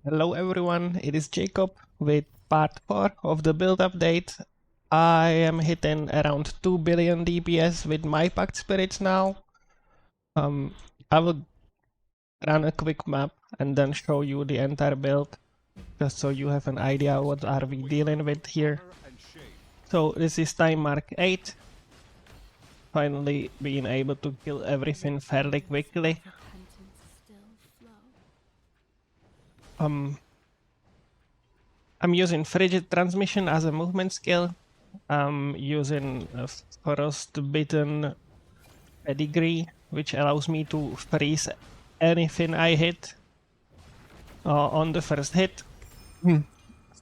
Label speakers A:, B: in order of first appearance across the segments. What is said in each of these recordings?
A: Hello everyone, it is Jacob with part 4 of the build update. I am hitting around 2 billion DPS with my packed spirits now. I will run a quick map and then show you the entire build, just so you have an idea what are we dealing with here. So this is time mark 8. Finally being able to kill everything fairly quickly. I'm using Frigid Transmission as a movement skill. I'm using Frostbitten Pedigree, which allows me to freeze anything I hit on the first hit.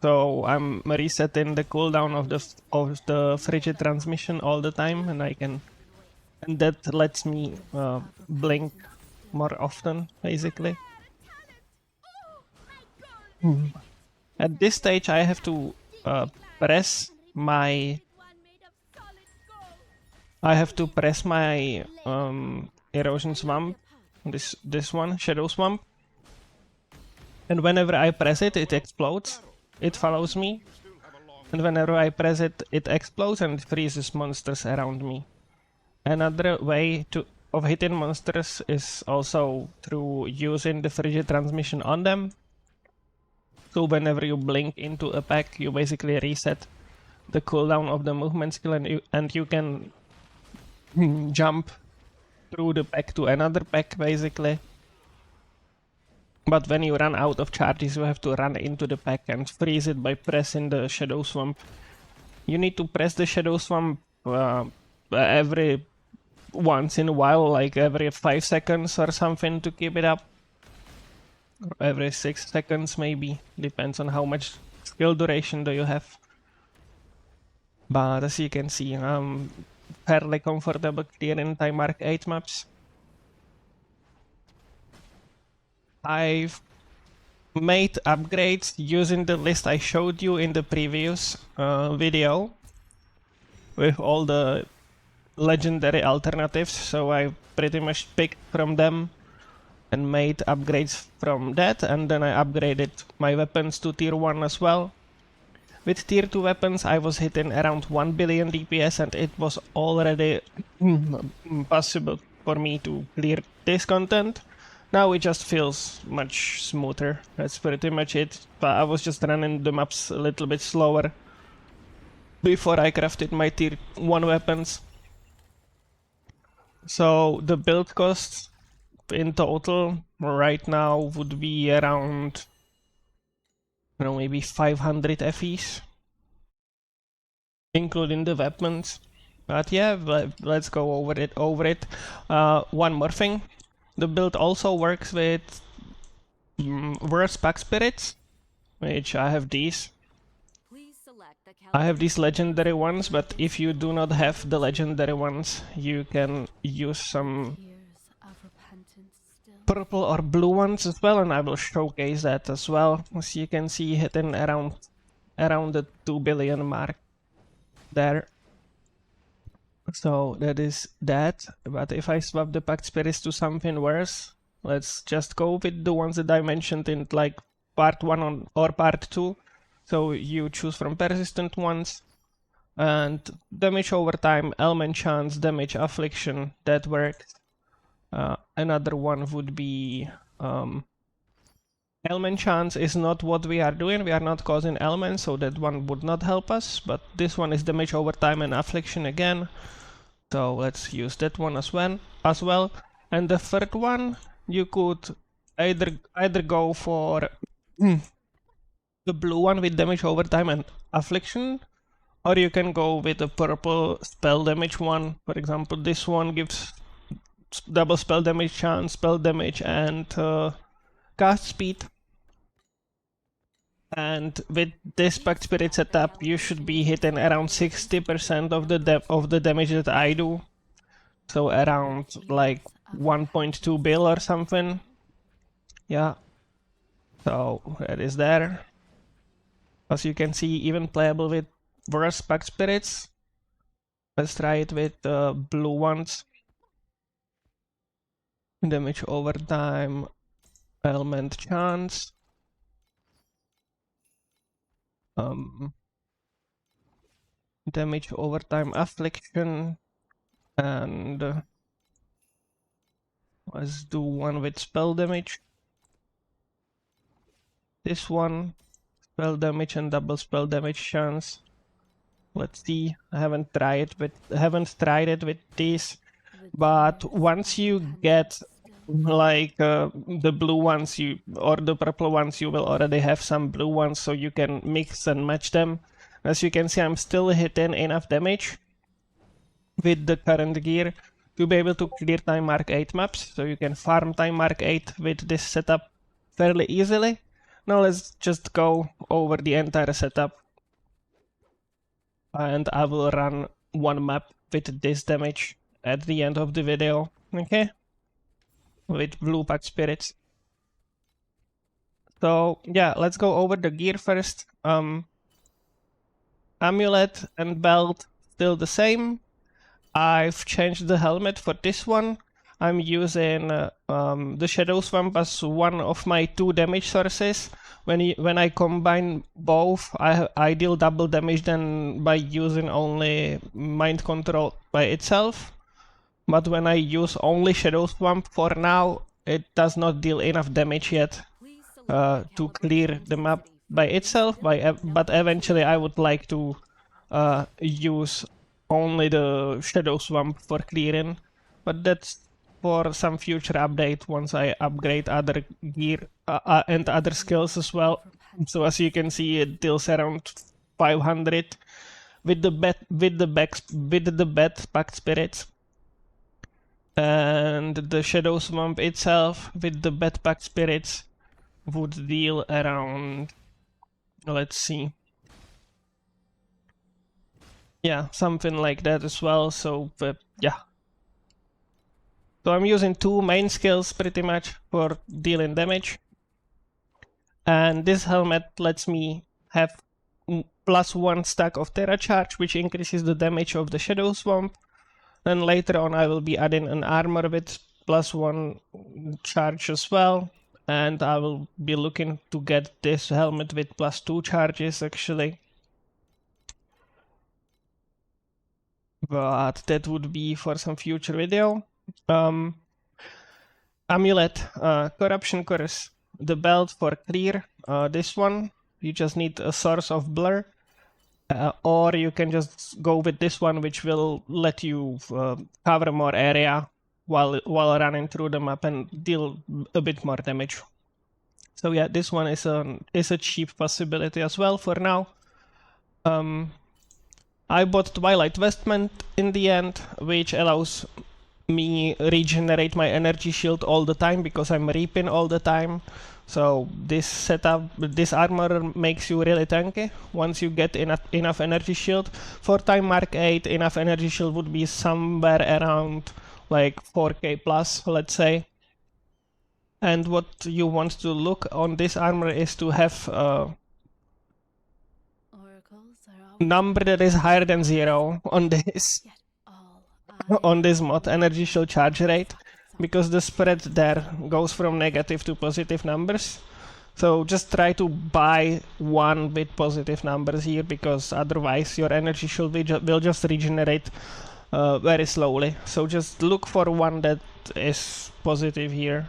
A: So I'm resetting the cooldown of the Frigid Transmission all the time, and that lets me blink more often, basically. At this stage, I have to press my erosion swamp, this one, shadow swamp, and whenever I press it, it explodes. It follows me, and whenever I press it, it explodes and freezes monsters around me. Another way of hitting monsters is also through using the Frigid Transmission on them. So whenever you blink into a pack, you basically reset the cooldown of the movement skill, and you can jump through the pack to another pack, basically. But when you run out of charges, you have to run into the pack and freeze it by pressing the Shadow Swamp. You need to press the Shadow Swamp every once in a while, like every 5 seconds or something to keep it up. Or every 6 seconds maybe, depends on how much skill duration do you have. But as you can see, I'm fairly comfortable clearing time mark 8 maps. I've made upgrades using the list I showed you in the previous video with all the legendary alternatives, so I pretty much picked from them and made upgrades from that, and then I upgraded my weapons to tier 1 as well. With tier 2 weapons I was hitting around 1 billion DPS, and it was already possible for me to clear this content. Now it just feels much smoother, that's pretty much it. But I was just running the maps a little bit slower before I crafted my tier 1 weapons. So the build cost in total right now would be around, maybe 500 FEs, including the weapons. But yeah, let's go over it. One more thing. The build also works with worse pack spirits, which I have these. I have these legendary ones, but if you do not have the legendary ones, you can use some purple or blue ones as well, and I will showcase that as well. As you can see, hitting around the 2 billion mark there. So that is that. But if I swap the packed spirits to something worse, let's just go with the ones that I mentioned in like part 1 or part 2. So you choose from persistent ones, and damage over time, element chance, damage affliction, that works. Another one would be element chance is not what we are doing. We are not causing elements, so that one would not help us. But this one is damage over time and affliction again. So let's use that one as well. And the third one, you could either go for the blue one with damage over time and affliction, or you can go with the purple spell damage one. For example, this one gives double spell damage chance, spell damage, and cast speed. And with this packed spirit setup, you should be hitting around 60% of the damage that I do. So around like 1.2 bill or something. Yeah. So that is there. As you can see, even playable with worse packed spirits. Let's try it with the blue ones. Damage over time, element chance. Damage over time affliction, and let's do one with spell damage. This one, spell damage and double spell damage chance. Let's see. I haven't tried it with these, but once you get like the blue ones, or the purple ones, you will already have some blue ones, so you can mix and match them. As you can see, I'm still hitting enough damage with the current gear to be able to clear Time Mark 8 maps, so you can farm Time Mark 8 with this setup fairly easily. Now let's just go over the entire setup, and I will run one map with this damage at the end of the video, okay? With blue pack spirits. So yeah, let's go over the gear first. Amulet and belt still the same. I've changed the helmet for this one. I'm using the Shadow Swamp as one of my 2 damage sources. When I combine both, I deal double damage than by using only Mind Control by itself. But when I use only Shadow Swamp for now, it does not deal enough damage yet to clear the map by itself. But eventually I would like to use only the Shadow Swamp for clearing. But that's for some future update once I upgrade other gear and other skills as well. So as you can see, it deals around 500 with the bed packed spirits, and the Shadow Swamp itself with the bed packed spirits would deal around, let's see, yeah, something like that as well. So yeah. So I'm using 2 main skills pretty much for dealing damage. And this helmet lets me have +1 stack of Terra Charge, which increases the damage of the Shadow Swamp. Then later on I will be adding an armor with +1 charge as well. And I will be looking to get this helmet with +2 charges actually. But that would be for some future video. Amulet, Corruption Curse, the belt for clear, this one, you just need a source of blur, or you can just go with this one, which will let you cover more area while running through the map and deal a bit more damage. So yeah, this one is a cheap possibility as well for now. I bought Twilight Vestment in the end, which allows me regenerate my energy shield all the time because I'm reaping all the time. So this setup, this armor makes you really tanky once you get enough energy shield. For Time Mark 8, enough energy shield would be somewhere around like 4k plus, let's say. And what you want to look on this armor is to have a number that is higher than 0 on this. On this mod, energy shield charge rate, because the spread there goes from negative to positive numbers. So just try to buy one with positive numbers here, because otherwise your energy shield will just regenerate very slowly. So just look for one that is positive here.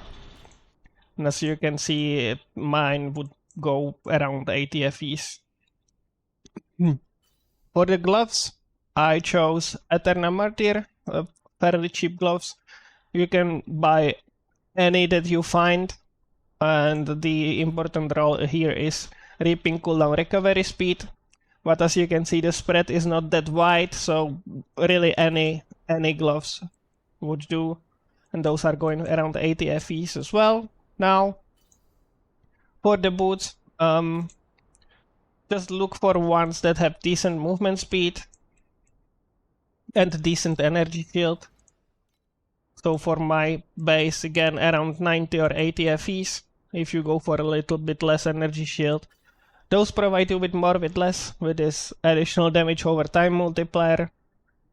A: And as you can see, mine would go around 80 FEs. For the gloves, I chose Eterna Martyr, fairly cheap gloves. You can buy any that you find, and the important role here is reaping cooldown recovery speed. But as you can see, the spread is not that wide, so really any gloves would do, and those are going around 80 FEs as well. Now, for the boots, just look for ones that have decent movement speed and decent energy shield. So for my base, again, around 90 or 80 FEs. If you go for a little bit less energy shield, those provide you with more with less, with this additional damage over time multiplier.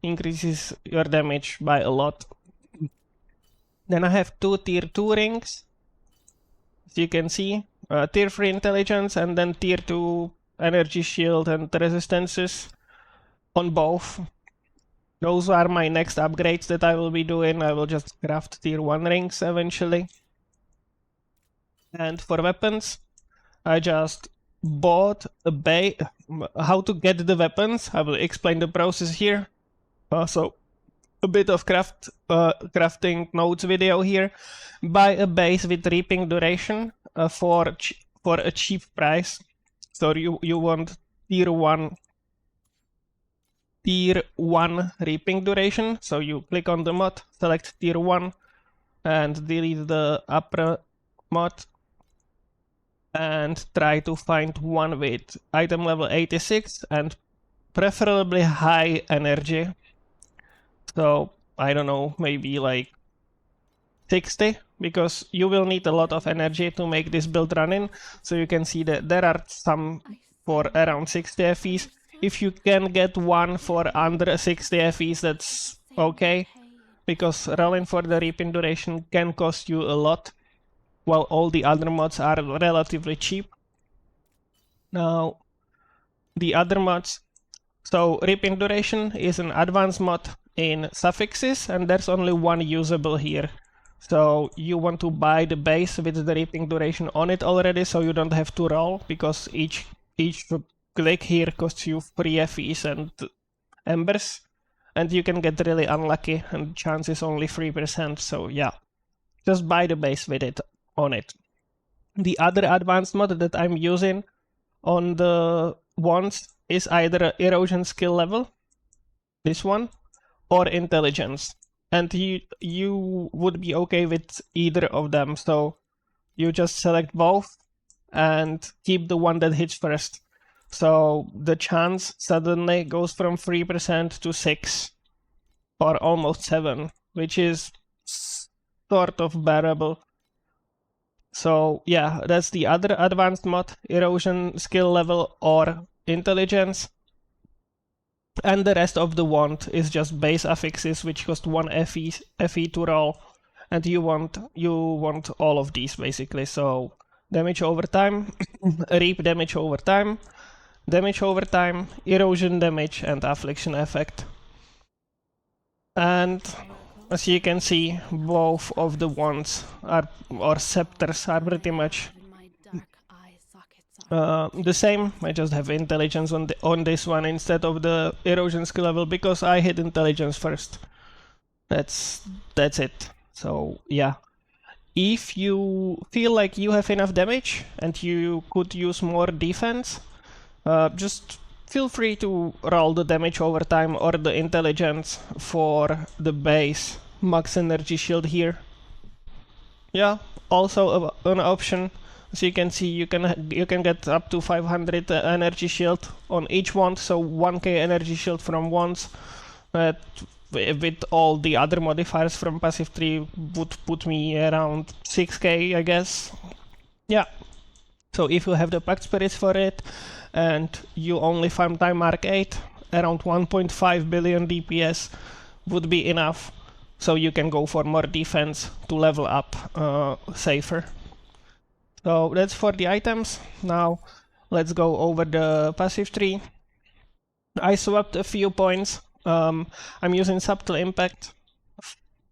A: Increases your damage by a lot. Then I have 2 tier 2 rings. As you can see, tier 3 intelligence and then tier 2 energy shield and resistances on both. Those are my next upgrades that I will be doing. I will just craft tier 1 rings eventually. And for weapons, I just bought a base. How to get the weapons, I will explain the process here. So a bit of crafting notes video here. Buy a base with reaping duration for a cheap price. So you want tier 1 reaping duration. So you click on the mod, select tier 1 and delete the upper mod and try to find one with item level 86 and preferably high energy. So I don't know, maybe like 60, because you will need a lot of energy to make this build running. So you can see that there are some for around 60 FEs. If you can get one for under 60 FEs, that's okay, because rolling for the reaping duration can cost you a lot, while all the other mods are relatively cheap. Now, the other mods. So reaping duration is an advanced mod in suffixes, and there's only one usable here. So you want to buy the base with the reaping duration on it already, so you don't have to roll, because each click here costs you 3 FEs and embers, and you can get really unlucky, and chance is only 3%. So yeah, just buy the base with it on it. The other advanced mod that I'm using on the wands is either erosion skill level, this one, or intelligence. And you would be okay with either of them, so you just select both and keep the one that hits first. So the chance suddenly goes from 3% to 6, or almost 7, which is sort of bearable. So yeah, that's the other advanced mod, erosion skill level or intelligence. And the rest of the wand is just base affixes, which cost 1 FE to roll, and you want all of these basically. So damage over time, reap damage over time, erosion damage, and affliction effect. And as you can see, both of the wands or scepters are pretty much the same. I just have intelligence on this one instead of the erosion skill level, because I hit intelligence first. That's it. So yeah, if you feel like you have enough damage and you could use more defense, just feel free to roll the damage over time or the intelligence for the base max energy shield here. Yeah, also an option. So you can see you can get up to 500 energy shield on each wand, so 1k energy shield from wands. With all the other modifiers from passive tree would put me around 6k, I guess. Yeah. So if you have the Pact Spirits for it, and you only farm time mark 8, around 1.5 billion DPS would be enough. So you can go for more defense to level up safer. So that's for the items. Now let's go over the passive tree. I swapped a few points. I'm using Subtle Impact,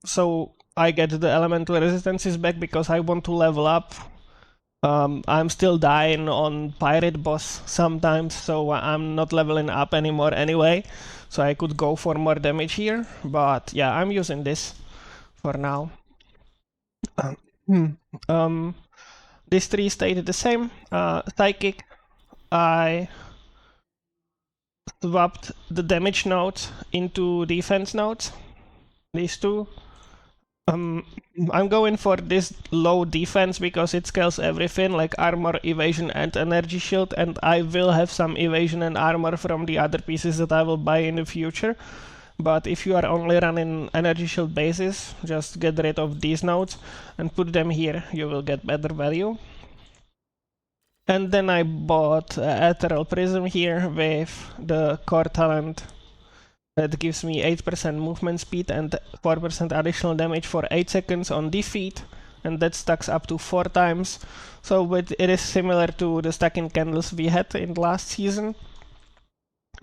A: so I get the elemental resistances back because I want to level up. I'm still dying on Pirate Boss sometimes, so I'm not leveling up anymore anyway. So I could go for more damage here, but yeah, I'm using this for now. This tree stayed the same. Psychic, I swapped the damage nodes into defense nodes, these two. I'm going for this low defense because it scales everything, like armor, evasion, and energy shield, and I will have some evasion and armor from the other pieces that I will buy in the future. But if you are only running energy shield bases, just get rid of these nodes and put them here, you will get better value. And then I bought Ethereal Prism here with the core talent that gives me 8% movement speed and 4% additional damage for 8 seconds on defeat. and that stacks up to 4 times. So it is similar to the stacking candles we had in last season.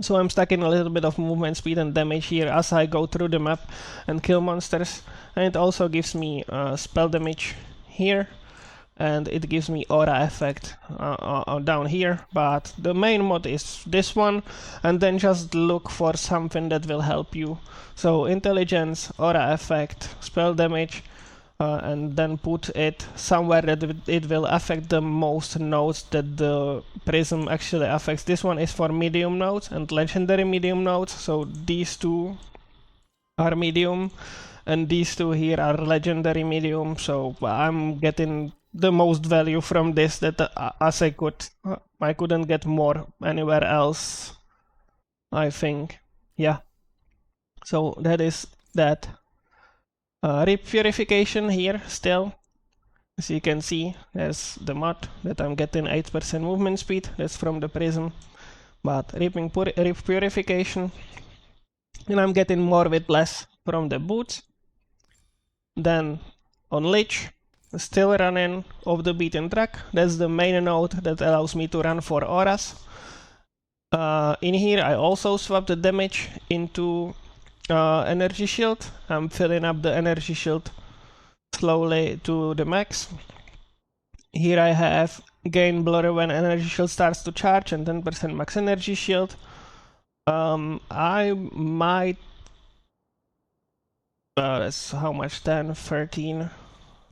A: So I'm stacking a little bit of movement speed and damage here as I go through the map and kill monsters. And it also gives me spell damage here, and it gives me aura effect down here. But the main mod is this one, and then just look for something that will help you. So intelligence, aura effect, spell damage, and then put it somewhere that it will affect the most nodes that the prism actually affects. This one is for medium nodes and legendary medium nodes, so these two are medium, and these two here are legendary medium, so I'm getting the most value from this that as I couldn't get more anywhere else, I think. Yeah, so that is that. Rip purification here still, as you can see, there's the mod that I'm getting 8% movement speed, that's from the prism, but rip purification, and I'm getting more with less from the boots. Then on Lich, still running off the beaten track. That's the main node that allows me to run 4 auras. In here I also swapped the damage into energy shield. I'm filling up the energy shield slowly to the max. Here I have gain blur when energy shield starts to charge and 10% max energy shield. I might that's how much? 10, 13.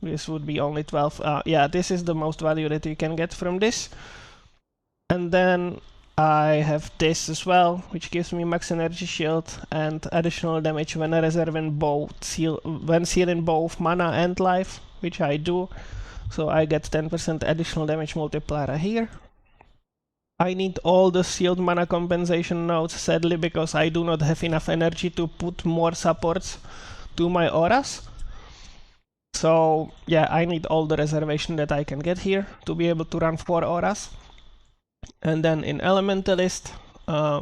A: This would be only 12. Yeah, this is the most value that you can get from this. And then I have this as well, which gives me max energy shield and additional damage when reserving when sealing both mana and life, which I do. So I get 10% additional damage multiplier here. I need all the sealed mana compensation nodes, sadly, because I do not have enough energy to put more supports to my auras. So yeah, I need all the reservation that I can get here to be able to run 4 auras. And then in Elementalist,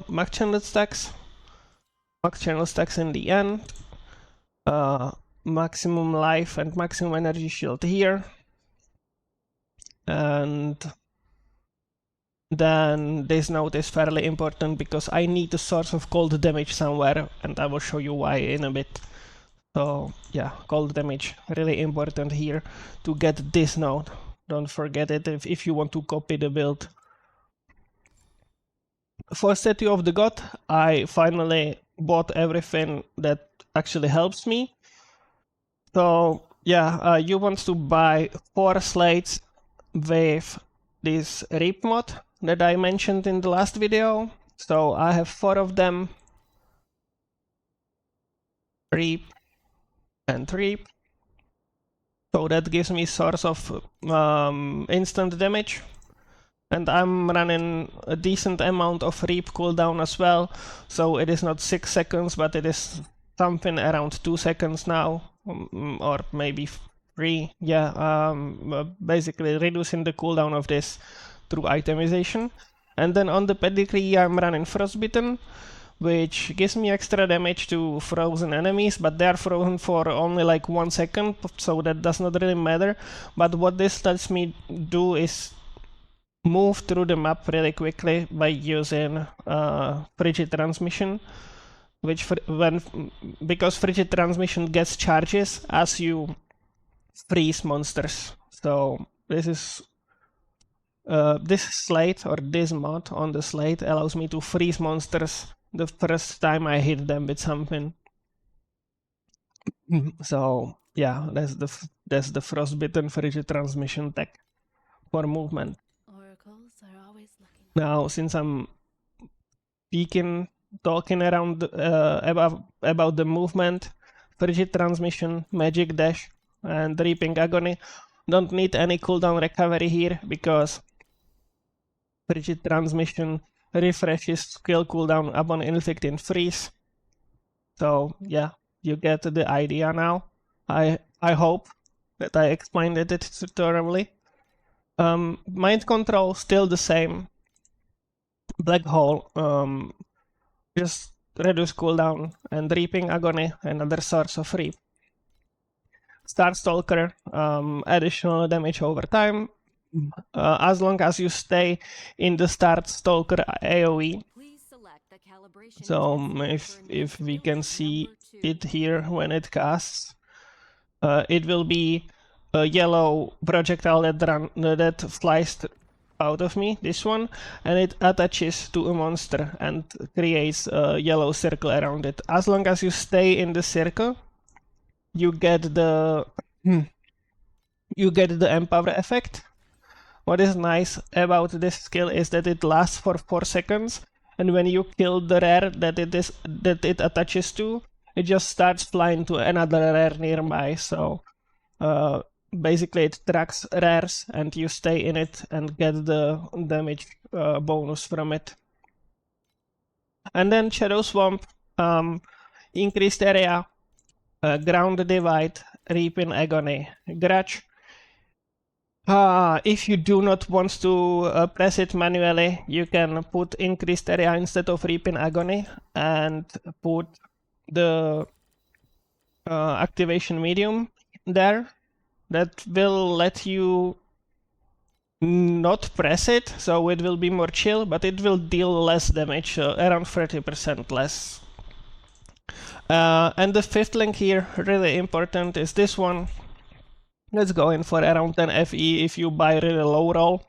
A: max channel stacks in the end, maximum life and maximum energy shield here. And then this node is fairly important because I need a source of cold damage somewhere, and I will show you why in a bit. So yeah, cold damage, really important here to get this node. Don't forget it if you want to copy the build. For Statue of the God, I finally bought everything that actually helps me. So yeah, you want to buy 4 slates with this Reap mod that I mentioned in the last video. So I have 4 of them. Reap and Reap. So that gives me source of instant damage. And I'm running a decent amount of Reap cooldown as well. So it is not 6 seconds, but it is something around 2 seconds now. Or maybe 3. Yeah, basically reducing the cooldown of this through itemization. And then on the pedigree I'm running Frostbitten, which gives me extra damage to frozen enemies, but they're frozen for only like 1 second, so that does not really matter. But what this lets me do is move through the map really quickly by using Frigid Transmission, because Frigid Transmission gets charges as you freeze monsters. So this slate, or this mod on the slate, allows me to freeze monsters the first time I hit them with something. So yeah, that's the Frostbitten Frigid Transmission tech for movement.
B: Oracles are always looking.
A: Now, since I'm talking around about the movement, Frigid Transmission, Magic Dash, and Reaping Agony don't need any cooldown recovery here because Frigid Transmission refreshes skill cooldown upon inflicting freeze. So yeah, you get the idea now. I hope that I explained it thoroughly. Mind control still the same. Black hole, just reduce cooldown, and Reaping Agony, another source of reap. Starstalker, additional damage over time, as long as you stay in the Starstalker AoE.
B: Please select the calibration
A: So
B: intensity for
A: if we
B: skills
A: can see
B: number 2.
A: it here when it casts, it will be a yellow projectile that flies out of me, this one, and it attaches to a monster and creates a yellow circle around it. As long as you stay in the circle, you get the empower effect. What is nice about this skill is that it lasts for 4 seconds, and when you kill the rare that it attaches to, it just starts flying to another rare nearby. So basically it tracks rares and you stay in it and get the damage bonus from it. And then Shadow Swamp, increased area, ground divide, reap in agony, grudge. If you do not want to press it manually, you can put increased area instead of reap in agony and put the activation medium there. That will let you not press it, so it will be more chill, but it will deal less damage, around 30% less. And the fifth link here, really important, is this one. Let's go in for around 10 FE if you buy really low roll.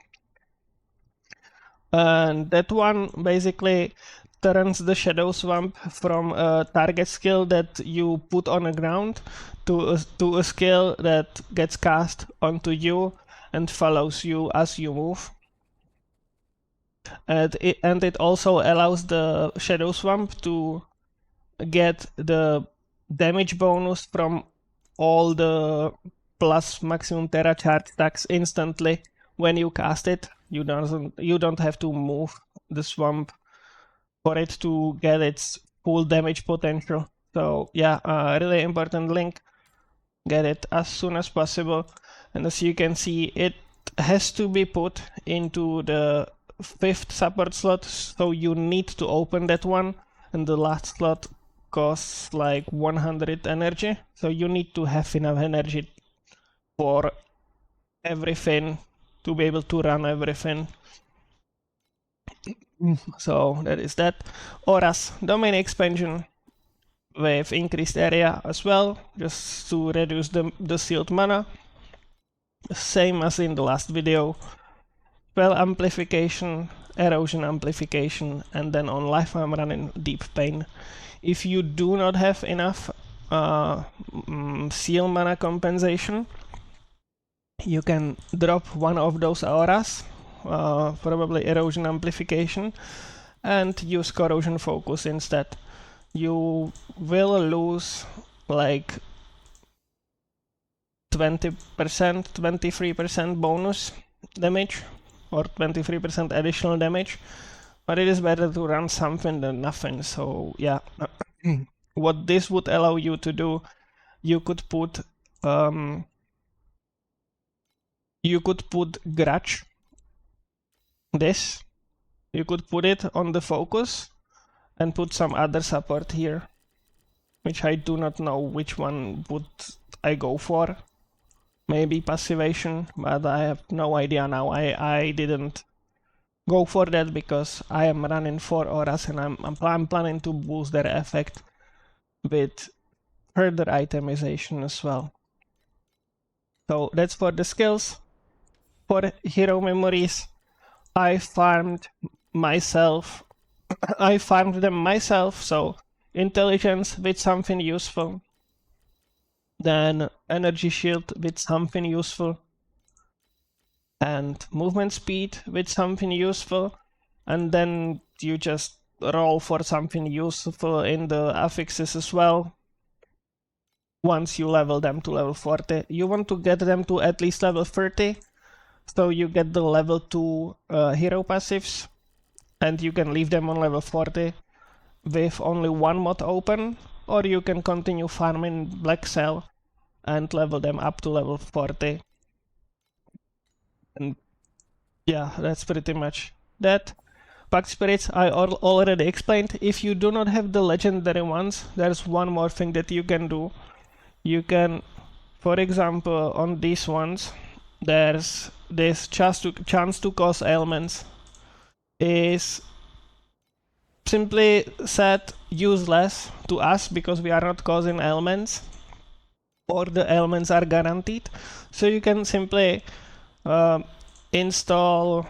A: And that one basically turns the Shadow Swamp from a target skill that you put on the ground to a skill that gets cast onto you and follows you as you move. And it also allows the Shadow Swamp to get the damage bonus from all the plus maximum Terra charge stacks instantly when you cast it. You don't have to move the swamp for it to get its full damage potential. So yeah, really important link. Get it as soon as possible. And as you can see, it has to be put into the 5th support slot, so you need to open that one, and the last slot costs like 100 energy, so you need to have enough energy for everything to be able to run everything. So that is that. Aura's domain expansion with increased area as well, just to reduce the sealed mana. Same as in the last video. Spell amplification, erosion amplification, and then on life I'm running deep pain. If you do not have enough seal mana compensation, you can drop one of those auras, probably erosion amplification, and use corrosion focus instead. You will lose like 20%, 23% bonus damage, or 23% additional damage, but it is better to run something than nothing. So yeah, what this would allow you to do, you could put grudge, this, you could put it on the focus and put some other support here, which I do not know which one would I go for. Maybe passivation, but I have no idea now. I didn't go for that because I am running 4 auras and I'm planning to boost their effect with further itemization as well. So that's for the skills. For hero memories, I farmed them myself, so intelligence with something useful, then energy shield with something useful, and movement speed with something useful, and then you just roll for something useful in the affixes as well. Once you level them to level 40, you want to get them to at least level 30, so you get the level 2 hero passives, and you can leave them on level 40 with only one mod open, or you can continue farming Black Cell and level them up to level 40. And yeah, that's pretty much that. Pact Spirits I already explained. If you do not have the legendary ones, there's one more thing that you can do. You can for example, on these ones, there's this chance to cause ailments is simply set useless to us because we are not causing ailments, or the ailments are guaranteed. So you can simply install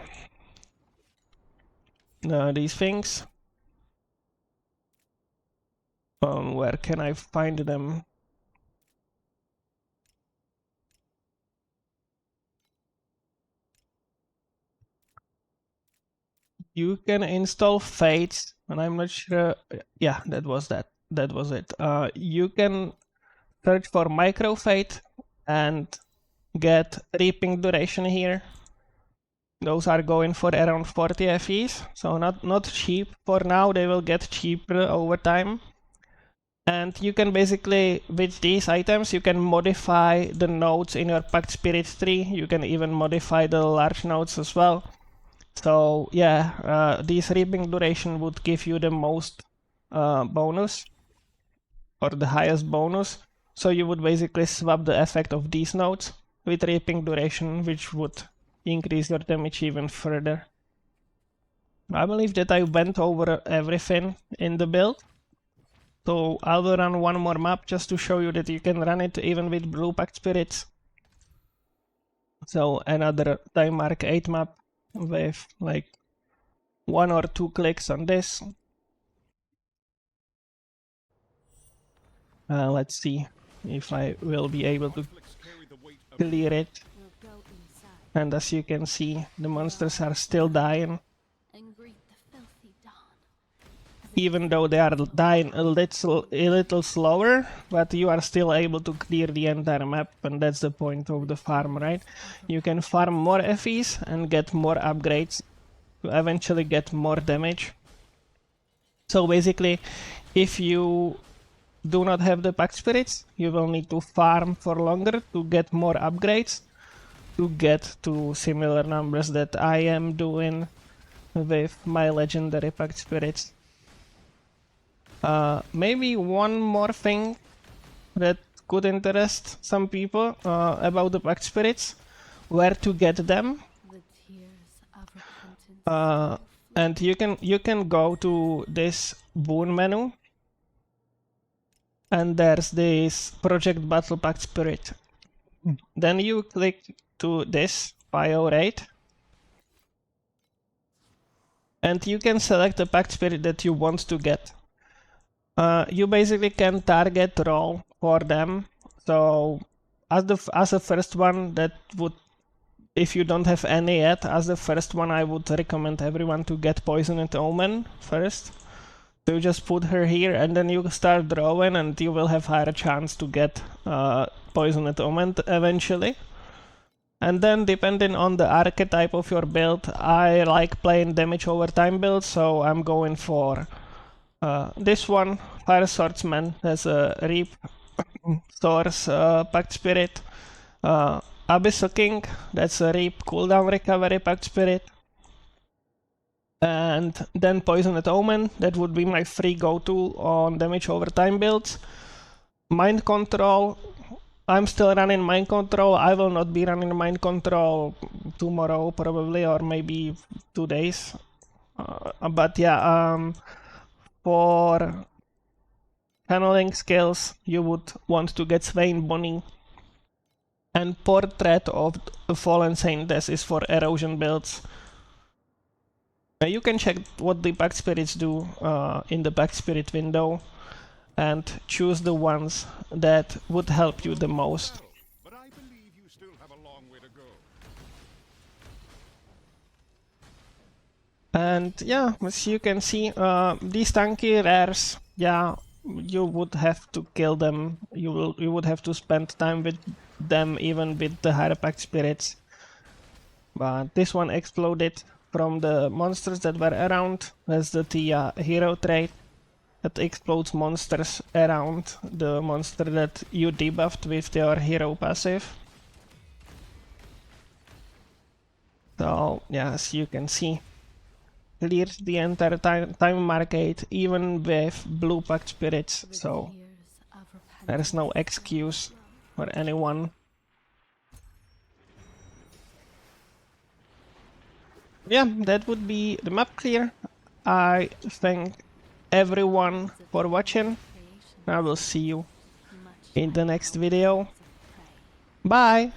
A: these things. Where can I find them? You can install fates, and I'm not sure. Yeah, that was it. You can search for micro fate and get reaping duration here. Those are going for around 40 FEs, so not cheap for now. They will get cheaper over time. And you can basically, with these items, you can modify the nodes in your Pact Spirit tree. You can even modify the large nodes as well. So yeah, this reaping duration would give you the most bonus, or the highest bonus. So you would basically swap the effect of these nodes with reaping duration, which would increase your damage even further. I believe that I went over everything in the build. So I will run one more map just to show you that you can run it even with blue Pact Spirits. So another Time Mark 8 map with like 1 or 2 clicks on this. Let's see if I will be able to clear it.
B: We'll go inside
A: And as you can see, the monsters are still dying.
B: and greet the filthy dawn.
A: Even though they are dying a little slower, but you are still able to clear the entire map, and that's the point of the farm, right? You can farm more FEs and get more upgrades to eventually get more damage. So basically, if you do not have the Pact Spirits, you will need to farm for longer to get more upgrades, to get to similar numbers that I am doing with my legendary Pact Spirits. Maybe one more thing that could interest some people about the Pact Spirits, where to get them.
B: The tears of repentance.
A: And you can go to this boon menu, and there's this Project Battle Pact Spirit. Then you click to this Bio Raid, and you can select the Pact Spirit that you want to get. You basically can target roll for them. So as a first one, that would, if you don't have any yet, as the first one I would recommend everyone to get Poisoned Omen first. So you just put her here and then you start drawing, and you will have higher chance to get Poisoned Omen eventually. And then depending on the archetype of your build, I like playing damage over time build, so I'm going for this one, Fire Swordsman. There's a Reap Source Pact Spirit. Abyssal King, that's a Reap cooldown recovery Pact Spirit. And then Poisoned Omen, that would be my free go-to on damage over time builds. Mind Control, I'm still running Mind Control. I will not be running Mind Control tomorrow probably, or maybe 2 days. But yeah, for channeling skills, you would want to get Swain Bonnie. And Portrait of a Fallen Saintess is for erosion builds. You can check what the Pact Spirits do in the Pact Spirit window and choose the ones that would help you the most.
C: But I believe you still have a long way to go.
A: And yeah, as you can see, these tanky rares, yeah, you would have to kill them. You would have to spend time with them, even with the higher Pact Spirits. But this one exploded from the monsters that were around. That's the Thea hero trait that explodes monsters around the monster that you debuffed with your hero passive. So yeah, as you can see, clears the entire time market even with blue Pact Spirits, so
B: Tears of repentance.
A: there's no excuse or anyone. Yeah, that would be the map clear. I thank everyone for watching. I will see you
B: much
A: in the next video.
B: of prey.
A: Bye!